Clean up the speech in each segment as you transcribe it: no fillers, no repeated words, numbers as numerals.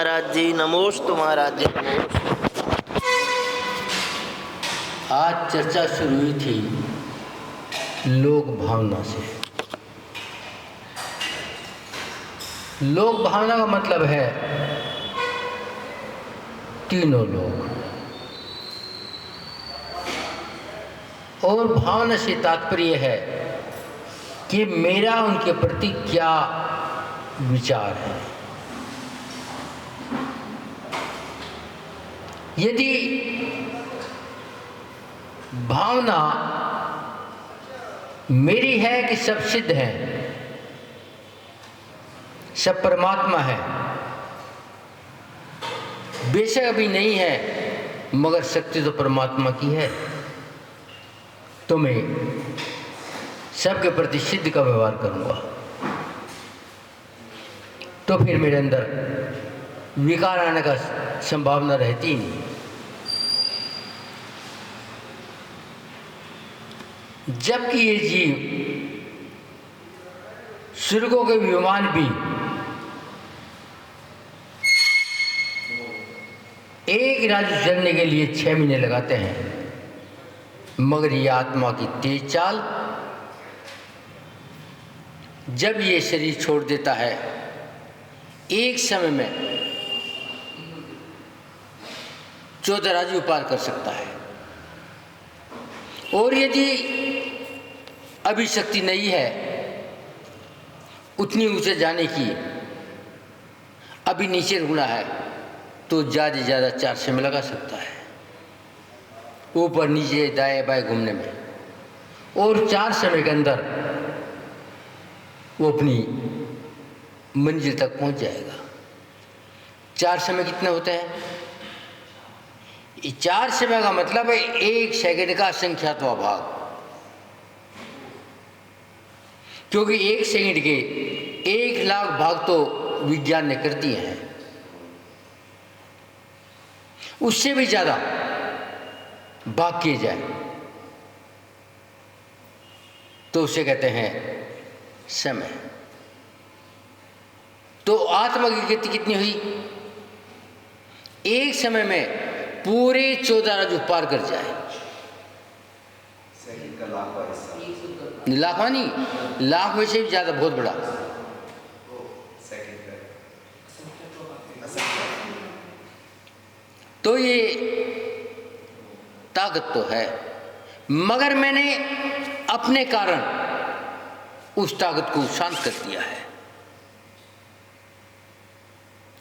महाराज जी नमोस्तु। महाराज जी नमोस्तु। आज चर्चा शुरू हुई थी लोक भावना से। लोक भावना का मतलब है तीनों लोग, और भावना से तात्पर्य है कि मेरा उनके प्रति क्या विचार है। यदि भावना मेरी है कि सब सिद्ध है, सब परमात्मा है, बेशक अभी नहीं है मगर शक्ति तो परमात्मा की है, तो मैं सबके प्रति सिद्ध का व्यवहार करूंगा, तो फिर मेरे अंदर विकार आने का संभावना रहती ही नहीं। जबकि ये जीव स्वर्गों के विमान भी एक राज्य चलने के लिए 6 महीने लगाते हैं, मगर ये आत्मा की तेज चाल जब ये शरीर छोड़ देता है एक समय में 14 राज्य पार कर सकता है। और यदि अभी शक्ति नहीं है उतनी ऊंचे जाने की, अभी नीचे रुकना है, तो ज़्यादा से ज़्यादा 4 समय लगा सकता है ऊपर नीचे दाएं बाएं घूमने में, और 4 समय के अंदर वो अपनी मंजिल तक पहुंच जाएगा। 4 समय कितने होते हैं? 4 समय का मतलब है 1 सेकंड का असंख्यातवां भाग, क्योंकि 1 सेकंड के 1 लाख भाग तो विज्ञान ने कर दिए हैं। उससे भी ज़्यादा भाग किए जाए तो उसे कहते हैं समय। तो आत्मा की गति कितनी हुई? एक समय में पूरे 14 राज्य पार कर जाए। लाखवां नहीं, लाख में से भी ज़्यादा, बहुत बड़ा। तो ये ताकत तो है, मगर मैंने अपने कारण उस ताकत को शांत कर दिया है,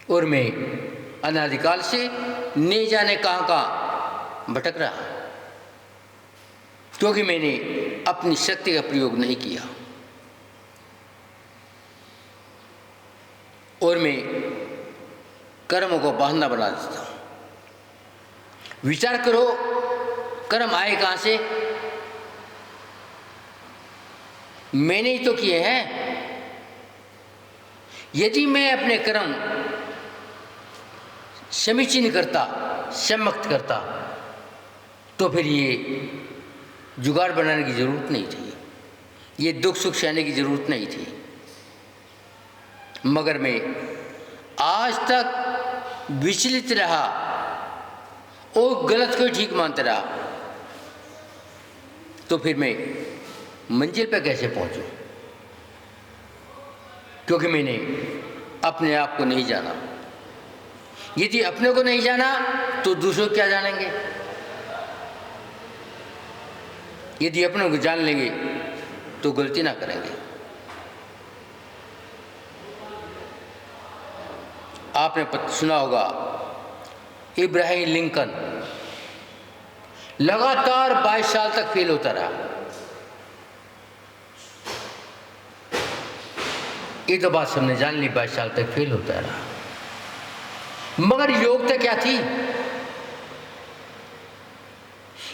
और मैं अनादिकाल से नहीं जाने कहाँ कहाँ भटक रहा, क्योंकि मैंने अपनी शक्ति का प्रयोग नहीं किया। और मैं कर्मों को बहाना बना देता हूँ। विचार करो, कर्म आए कहाँ से? मैंने ही तो किए हैं। यदि मैं अपने कर्म समीचीन करता, सम्यक्त करता, तो फिर ये जुगाड़ बनाने की ज़रूरत नहीं थी, ये दुख सुख सहने की ज़रूरत नहीं थी। मगर मैं आज तक विचलित रहा और गलत को ठीक मानता रहा, तो फिर मैं मंजिल पर कैसे पहुंचूं? क्योंकि मैंने अपने आप को नहीं जाना। यदि अपने को नहीं जाना तो दूसरों क्या जानेंगे? यदि अपने को जान लेंगे तो गलती ना करेंगे। आपने सुना होगा इब्राहिम लिंकन लगातार 22 साल तक फेल होता रहा। ये तो बात सबने जान ली, 22 साल तक फेल होता रहा, मगर योग्यता क्या थी?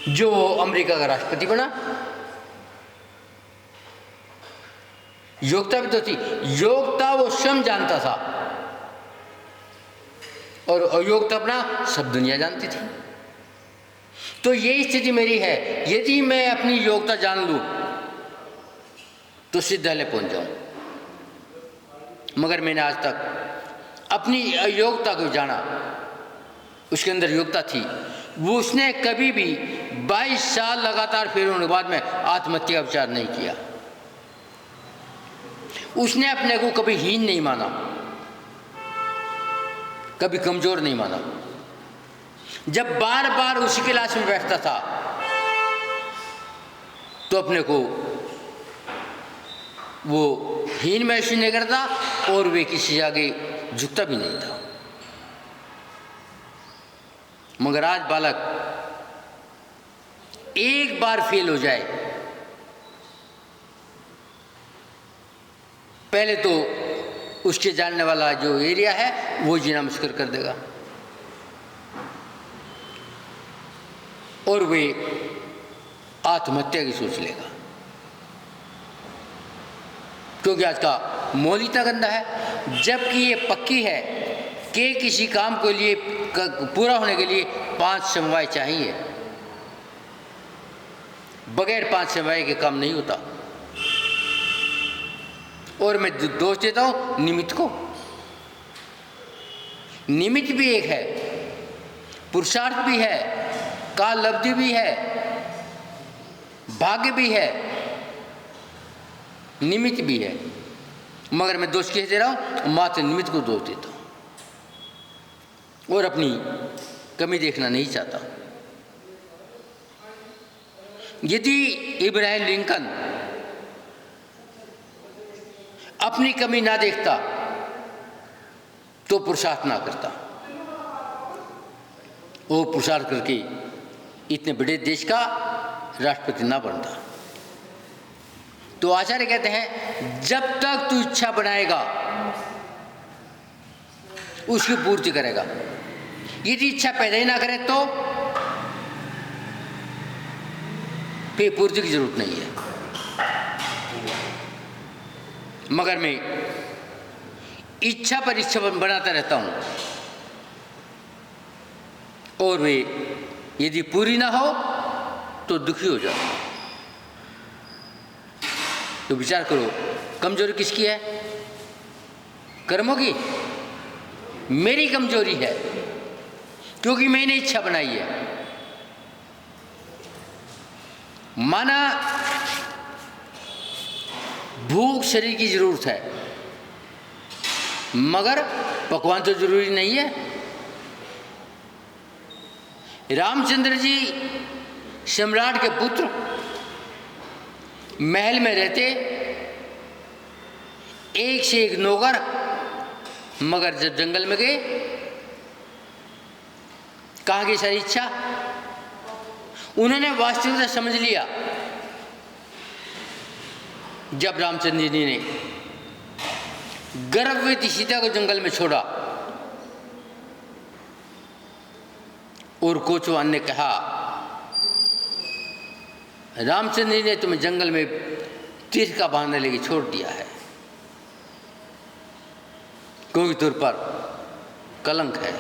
जो अमेरिका का राष्ट्रपति बना, योग्यता भी तो थी। योग्यता वो स्वयं जानता था, और अयोग्यता अपना सब दुनिया जानती थी। तो ये स्थिति मेरी है। यदि मैं अपनी योग्यता जान लूं तो सिद्धालय पहुंच जाऊं, मगर मैंने आज तक अपनी अयोग्यता को जाना, उसके अंदर योग्यता थी, वो उसने कभी भी 22 साल लगातार फेल होने के बाद में आत्महत्या का विचार नहीं किया। उसने अपने को कभी हीन नहीं माना, कभी कमजोर नहीं माना। जब बार बार उसी क्लास में बैठता था तो अपने को वो हीन महसूस नहीं करता और वे किसी आगे झुकता भी नहीं था। मगर आज बालक एक बार फेल हो जाए, पहले तो उसके जानने वाला जो एरिया है वो जीना मुश्किल कर देगा और वे आत्महत्या की सोच लेगा, क्योंकि आज का माहौल इतना गंदा है। जबकि ये पक्की है कि किसी काम को लिए पूरा होने के लिए 5 समवाय चाहिए, बगैर 5 समवाय के काम नहीं होता। और मैं दोष देता हूं निमित्त को। निमित्त भी एक है, पुरुषार्थ भी है, काल लब्धि भी है, भाग्य भी है, निमित्त भी है। मगर मैं दोष कह दे रहा हूं, मात्र निमित्त को दोष देता हूं और अपनी कमी देखना नहीं चाहता। यदि इब्राहिम लिंकन अपनी कमी ना देखता तो पुरुषार्थ ना करता, वो पुरुषार्थ करके इतने बड़े देश का राष्ट्रपति ना बनता। तो आचार्य कहते हैं जब तक तू इच्छा बनाएगा उसकी पूर्ति करेगा। यदि इच्छा पैदा ही ना करे तो फिर पूर्ति की जरूरत नहीं है। मगर मैं इच्छा पर इच्छा बनाता रहता हूं और वे यदि पूरी ना हो तो दुखी हो जाता हूं। तो विचार करो, कमजोरी किसकी है? कर्मों की। मेरी कमजोरी है क्योंकि मैंने इच्छा बनाई है। माना भूख शरीर की जरूरत है, मगर पकवान तो जरूरी नहीं है। रामचंद्र जी सम्राट के पुत्र महल में रहते, एक से एक नौकर, मगर जब जंगल में गए कहाँ गई सारी इच्छा? उन्होंने वास्तविकता समझ लिया। जब रामचंद्र जी ने गर्भवती सीता को जंगल में छोड़ा और कोचवान ने कहा रामचंद्र जी ने तुम्हें जंगल में तीर का बांधने लगी छोड़ दिया है क्योंकि तुर पर कलंक है।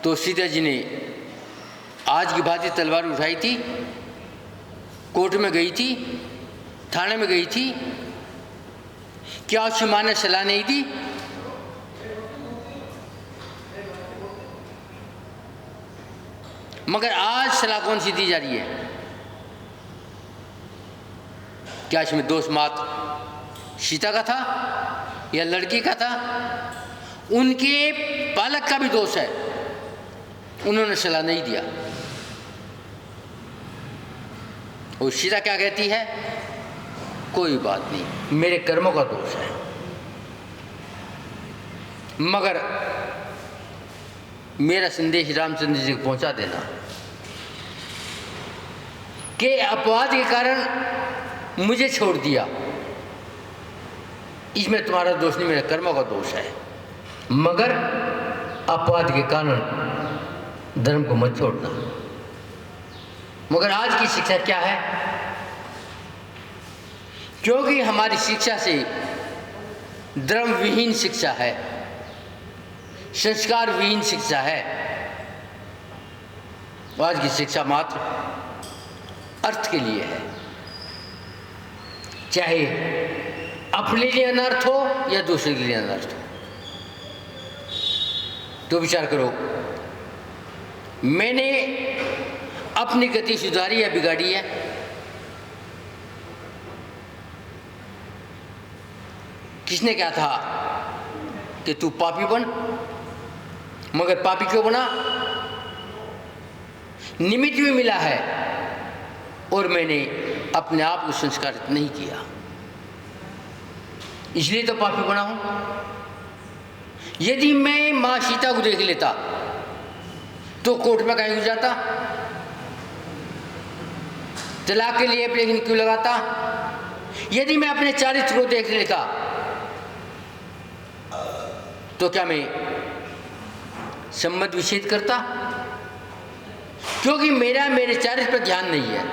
तो सीता जी ने आज की भांति तलवार उठाई थी, कोर्ट में गई थी, थाने में गई थी। क्या उसकी मां ने सलाह नहीं दी? मगर आज सलाह कौन सी दी जा रही है? क्या इसमें दोष मात्र सीता का था या लड़की का था? उनके पालक का भी दोष है, उन्होंने सलाह नहीं दिया। और सीता क्या कहती है? कोई बात नहीं, मेरे कर्मों का दोष है। मगर मेरा संदेश रामचंद्र जी को पहुंचा देना कि अपवाद के कारण मुझे छोड़ दिया, इसमें तुम्हारा दोष नहीं, मेरे कर्मों का दोष है। मगर अपवाद के कारण धर्म को मत छोड़ना। मगर आज की शिक्षा क्या है? क्योंकि हमारी शिक्षा से धर्म विहीन शिक्षा है, संस्कार विहीन शिक्षा है। आज की शिक्षा मात्र अर्थ के लिए है। चाहे अपने लिए अनर्थ हो या दूसरे के लिए अनर्थ हो। तो विचार करो, मैंने अपनी गति सुधारी या बिगाड़ी है? किसने कहा था कि तू पापी बन, मगर पापी क्यों बना? निमित्त भी मिला है और मैंने अपने आप को संस्कारित नहीं किया, इसलिए तो पापी बना हूं। यदि मैं मां सीता को देख लेता तो कोर्ट में कहीं जाता, तलाक के लिए एप्लीकेशन क्यों लगाता? यदि मैं अपने चारित्र को देख लेता तो क्या मैं संबंध विच्छेद करता? क्योंकि मेरे चारित्र पर ध्यान नहीं है,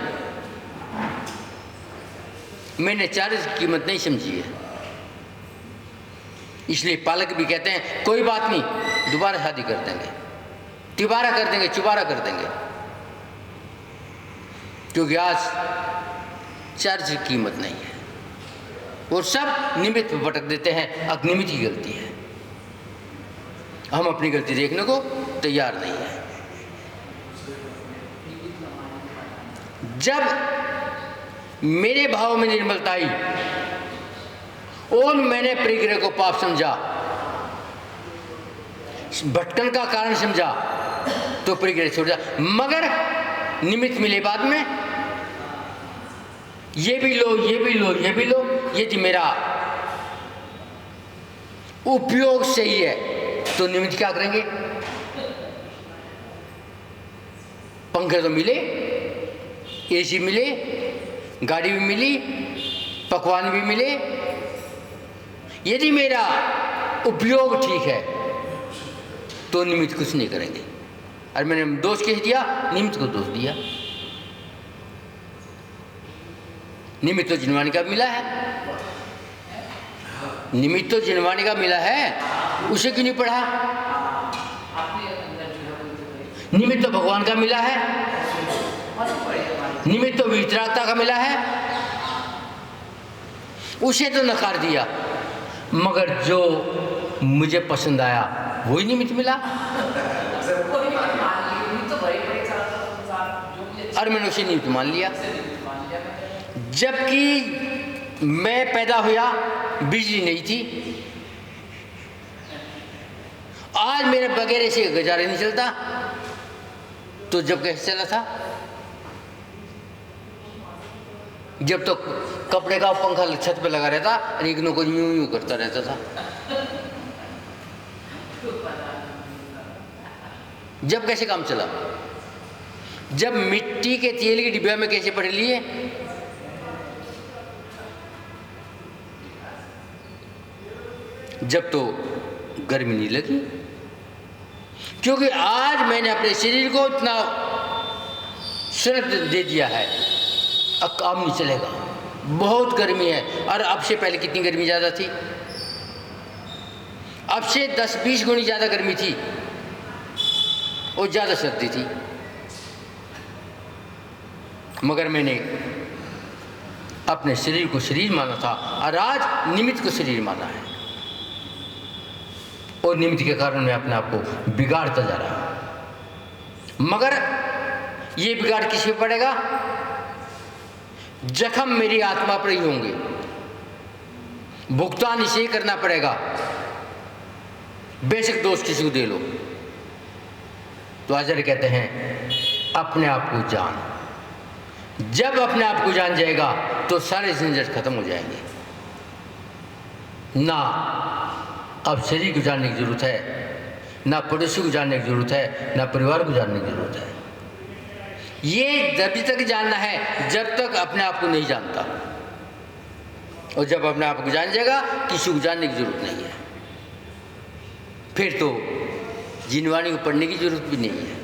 मैंने चारित्र की कीमत नहीं समझी है। इसलिए पालक भी कहते हैं कोई बात नहीं, दोबारा शादी कर देंगे, तिबारा कर देंगे, चुबारा कर देंगे, क्योंकि आज चारित्र की कीमत नहीं है और सब निमित्त पर भटक देते हैं। अनिमित्त की गलती है, हम अपनी गलती देखने को तैयार नहीं है। जब मेरे भाव में निर्मलता आई और मैंने परिग्रह को पाप समझा, भटकन का कारण समझा, तो परिग्रह छोड़ दिया। मगर निमित्त मिले बाद में, ये भी लो, ये भी लो, ये भी लो। यदि मेरा उपयोग सही है तो निमित्त क्या करेंगे? पंखे तो मिले, एसी मिले, गाड़ी भी मिली, पकवान भी मिले। यदि मेरा उपयोग ठीक है तो निमित्त कुछ नहीं करेंगे। और मैंने दोष कह दिया, निमित्त को दोष दिया। निमित्त तो जिनवानी का मिला है, निमित्त तो जिनवानी का मिला है, उसे क्यों नहीं पढ़ा? निमित्त तो भगवान का मिला है, निमित्त तो वितरागता का मिला है, उसे तो नकार दिया। मगर जो मुझे पसंद आया वही निमित्त मिला और मैंने उसे निमित्त मान लिया। जबकि मैं पैदा हुआ बिजली नहीं थी, आज मेरे बगैर से गुजारा नहीं चलता, तो जब कैसे चला था? जब तो कपड़े का पंखा छत पे लगा रहता, रेगनों को यूं यूं करता रहता था। जब कैसे काम चला? जब मिट्टी के तेल की डिब्बा में कैसे पढ़ लिए? जब तो गर्मी नहीं लगी, क्योंकि आज मैंने अपने शरीर को इतना शर्त दे दिया है, अब काम नहीं चलेगा, बहुत गर्मी है। और अब से पहले कितनी गर्मी ज़्यादा थी? अब से 10-20 गुनी ज़्यादा गर्मी थी और ज़्यादा सर्दी थी। मगर मैंने अपने शरीर को शरीर माना था और आज निमित्त को शरीर माना है, और निमित्त के कारण मैं अपने आप को बिगाड़ता जा रहा हूं। मगर ये बिगाड़ किस पे पड़ेगा? जख्म मेरी आत्मा पर ही होंगे, भुगतान इसे ही करना पड़ेगा। बेशक दोष किसी को दे लो। तो आचार्य कहते हैं अपने आप को जान। जब अपने आप को जान जाएगा तो सारे झंझट खत्म हो जाएंगे। ना अब शरीर को जानने की जरूरत है, ना पड़ोसी को जानने की जरूरत है, ना परिवार को जानने की जरूरत है। ये जब तक जानना है जब तक अपने आप को नहीं जानता, और जब अपने आप को जान जाएगा किसी को जानने की जरूरत नहीं है। फिर तो जिनवाणी को पढ़ने की जरूरत भी नहीं है।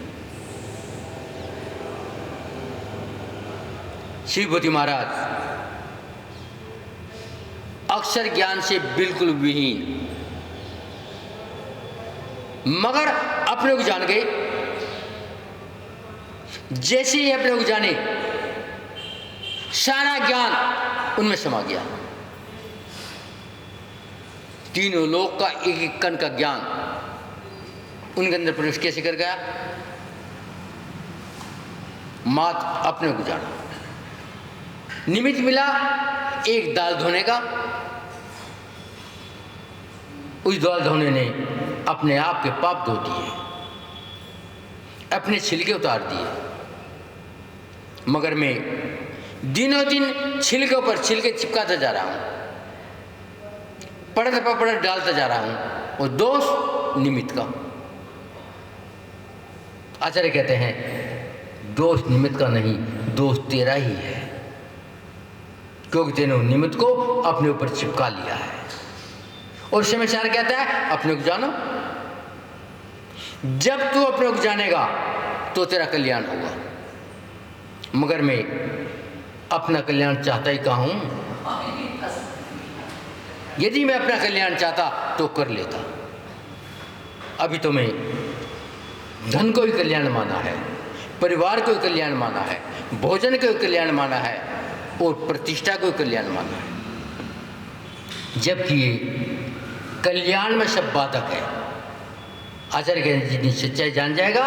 श्रीपति महाराज अक्षर ज्ञान से बिल्कुल विहीन, मगर अपने को जान गए। जैसे ही अपने को जाने सारा ज्ञान उनमें समा गया। तीनों लोक का एक एक कण का ज्ञान उनके अंदर प्रवेश कैसे कर गया? मात अपने को जाना। निमित्त मिला एक दाल धोने का, उस दाल धोने ने अपने आप के पाप धो दिए, अपने छिलके उतार दिए। मगर मैं दिनों दिन छिलके पर छिलके चिपकाता जा रहा हूं, परत पर परत डालता जा रहा हूं, और दोष निमित्त का। आचार्य कहते हैं दोष निमित्त का नहीं, दोष तेरा ही है, क्योंकि तेने निमित्त को अपने ऊपर चिपका लिया है। और समाचार कहता है अपने को जानो। जब तू अपने को जानेगा तो तेरा कल्याण होगा। मगर मैं अपना कल्याण चाहता ही कहाँ हूं? यदि मैं अपना कल्याण चाहता तो कर लेता। अभी तो मैं धन को ही कल्याण माना है, परिवार को ही कल्याण माना है, भोजन को ही कल्याण माना है, और प्रतिष्ठा को ही कल्याण माना है। जबकि ये कल्याण में सब बाधक है। आचार्य कहते हैं जितनी सच्चाई जान जाएगा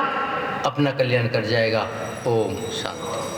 अपना कल्याण कर जाएगा। ओम शांति।